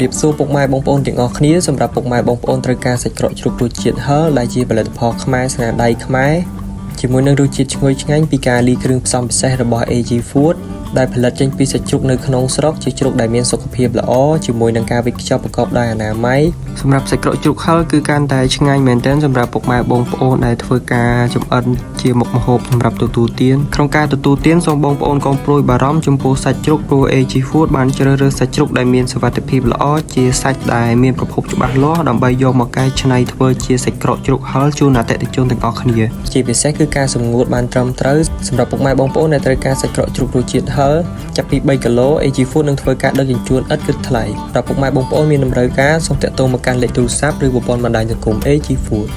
រៀបសួរពុកម៉ែបងប្អូនទាំងអស់គ្នាសម្រាប់ពុកម៉ែបងប្អូនត្រូវការសាច់ក្រកជ្រូករសជាតិហឹរដែលជាផលិតផលខ្មែរស្នាដៃខ្មែរជាមួយនឹងរសជាតិឈ្ងុយឆ្ងាញ់ពីការលាយគ្រឿងផ្សំពិសេសរបស់ AG Food ដែលផលិតចេញពីសាច់ជ្រូកនៅក្នុងស្រុកជាជ្រូកដែលមានសុខភាពល្អជាមួយនឹងការវេចខ្ចប់ប្រកបដោយអនាម័យសម្រាប់សាច់ក្រកជ្រូកហឹរគឺកាន់តែឆ្ងាញ់មែនទែនសម្រាប់ពុកម៉ែបងប្អូនដែលធ្វើការចម្អិនជាមុខម្ហូបសម្រាប់ទទួលទានក្នុងការទទួលទានសូមបងប្អូនកុំព្រួយបារម្ភចំពោះសាច់ជ្រូកព្រោះ AG Food បានជ្រើសរើសសាច់ជ្រូកដែលមានសុវត្ថិភាពល្អជាសាច់ដែលមានប្រភពច្បាស់លាស់ដើម្បីយកមកកែច្នៃធ្វើជាសាច់ក្រកជ្រូកហឹរជូនអតិថិជនទាំងអស់គ្នាជាពិសេសគឺការសម្ងួតបានត្រឹមត្រូវសម្រាប់ពុកម៉ែបងប្អូនដែលត្រូវការសាច់ក្រកជ្រូករសជាតិហឹរចាប់ពី3គីឡូ AG Food នឹងធ្វើការដឹកជញ្ជូនឥតគិតថ្លៃសម្រាប់ពុកម៉ែបងប្អូនមានតម្រូវការសូមទាក់ទងមកកាន់លេខទូរស័ព្ទឬប្រព័ន្ធបណ្ដាញសង្គម AG Food